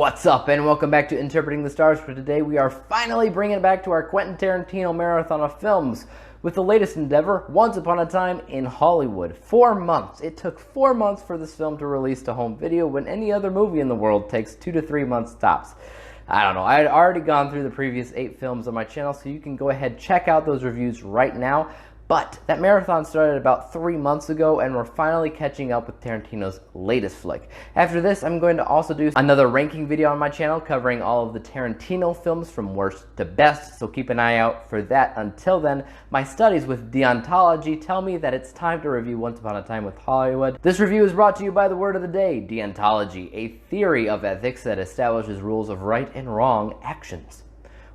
What's up, and welcome back to Interpreting the Stars. For today, we are finally bringing it back to our Quentin Tarantino marathon of films with the latest endeavor, Once Upon a Time in Hollywood. 4 months. It took 4 months for this film to release to home video when any other movie in the world takes 2 to 3 months tops. I don't know. I had already gone through the previous 8 films on my channel, so you can go ahead check out those reviews right now. But that marathon started about 3 months ago, and we're finally catching up with Tarantino's latest flick. After this, I'm going to also do another ranking video on my channel covering all of the Tarantino films from worst to best, so keep an eye out for that. Until then, my studies with deontology tell me that it's time to review Once Upon a Time with Hollywood. This review is brought to you by the word of the day, deontology, a theory of ethics that establishes rules of right and wrong actions.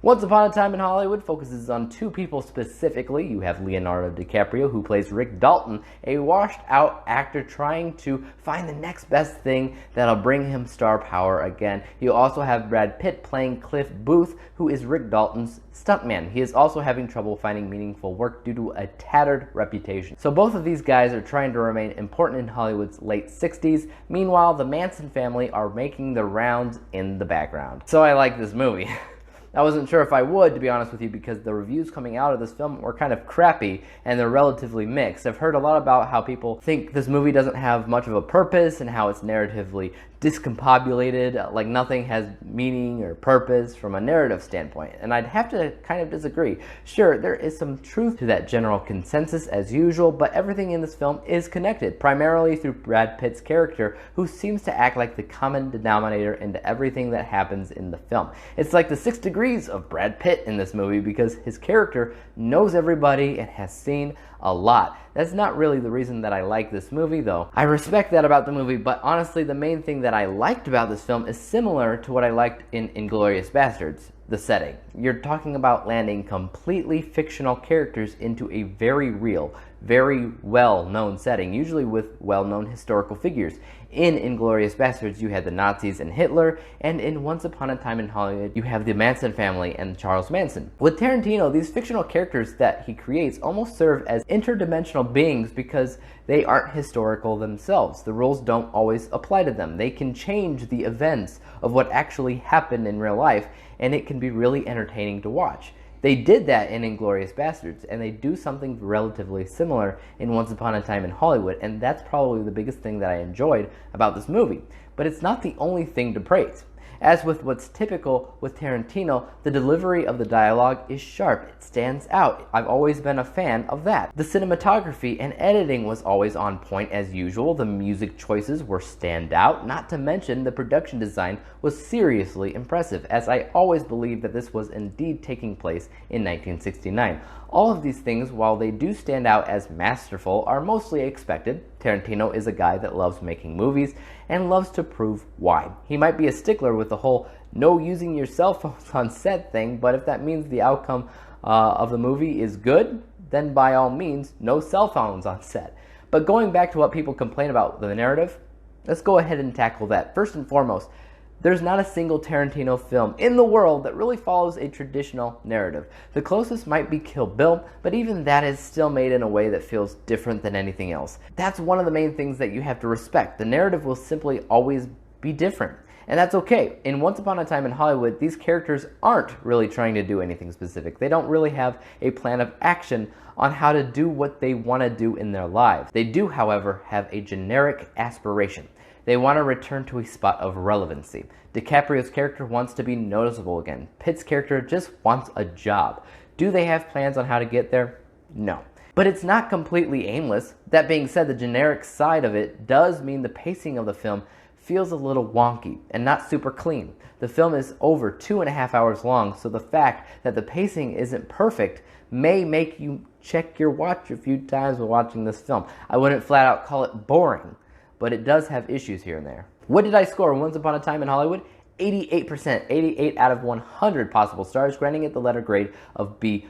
Once Upon a Time in Hollywood focuses on 2 people specifically. You have Leonardo DiCaprio, who plays Rick Dalton, a washed-out actor trying to find the next best thing that'll bring him star power again. You also have Brad Pitt playing Cliff Booth, who is Rick Dalton's stuntman. He is also having trouble finding meaningful work due to a tattered reputation. So both of these guys are trying to remain important in Hollywood's late 60s. Meanwhile, the Manson family are making the rounds in the background. So I like this movie. I wasn't sure if I would, to be honest with you, because the reviews coming out of this film were kind of crappy and they're relatively mixed. I've heard a lot about how people think this movie doesn't have much of a purpose and how it's narratively discombobulated, like nothing has meaning or purpose from a narrative standpoint. And I'd have to kind of disagree. Sure, there is some truth to that general consensus as usual, but everything in this film is connected, primarily through Brad Pitt's character, who seems to act like the common denominator into everything that happens in the film. It's like the 6 degrees of Brad Pitt in this movie because his character knows everybody and has seen a lot. That's not really the reason that I like this movie, though. I respect that about the movie, but honestly, the main thing that I liked about this film is similar to what I liked in Inglourious Basterds, the setting. You're talking about landing completely fictional characters into a very real, very well-known setting, usually with well-known historical figures. In Inglourious Basterds, you had the Nazis and Hitler, and in Once Upon a Time in Hollywood, you have the Manson family and Charles Manson. With Tarantino, these fictional characters that he creates almost serve as interdimensional beings because they aren't historical themselves. The rules don't always apply to them. They can change the events of what actually happened in real life, and it can be really entertaining to watch. They did that in Inglourious Basterds, and they do something relatively similar in Once Upon a Time in Hollywood, and that's probably the biggest thing that I enjoyed about this movie. But it's not the only thing to praise. As with what's typical with Tarantino, the delivery of the dialogue is sharp. It stands out. I've always been a fan of that. The cinematography and editing was always on point as usual. The music choices were standout. Not to mention the production design was seriously impressive, as I always believed that this was indeed taking place in 1969. All of these things, while they do stand out as masterful, are mostly expected. Tarantino is a guy that loves making movies and loves to prove why. He might be a stickler with the whole no using your cell phones on set thing, but if that means the outcome of the movie is good, then by all means, no cell phones on set. But going back to what people complain about the narrative, let's go ahead and tackle that. First and foremost, there's not a single Tarantino film in the world that really follows a traditional narrative. The closest might be Kill Bill, but even that is still made in a way that feels different than anything else. That's one of the main things that you have to respect. The narrative will simply always be different. And that's okay. In Once Upon a Time in Hollywood, these characters aren't really trying to do anything specific. They don't really have a plan of action on how to do what they want to do in their lives. They do, however, have a generic aspiration. They want to return to a spot of relevancy. DiCaprio's character wants to be noticeable again. Pitt's character just wants a job. Do they have plans on how to get there? No. But it's not completely aimless. That being said, the generic side of it does mean the pacing of the film feels a little wonky and not super clean. The film is over 2.5 hours long, so the fact that the pacing isn't perfect may make you check your watch a few times while watching this film. I wouldn't flat out call it boring, but it does have issues here and there. What did I score Once Upon a Time in Hollywood? 88%, 88 out of 100 possible stars, granting it the letter grade of B+,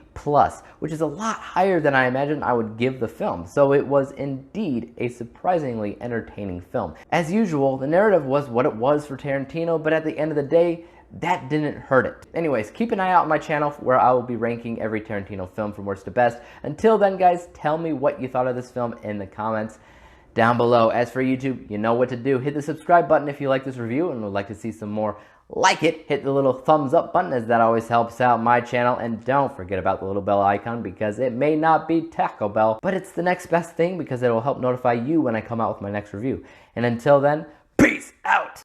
which is a lot higher than I imagined I would give the film. So it was indeed a surprisingly entertaining film. As usual, the narrative was what it was for Tarantino, but at the end of the day, that didn't hurt it. Anyways, keep an eye out on my channel where I will be ranking every Tarantino film from worst to best. Until then, guys, tell me what you thought of this film in the comments down below. As for YouTube, you know what to do. Hit the subscribe button if you like this review and would like to see some more like it, hit the little thumbs up button as that always helps out my channel, and don't forget about the little bell icon because it may not be Taco Bell, but it's the next best thing because it will help notify you when I come out with my next review. And until then, peace out!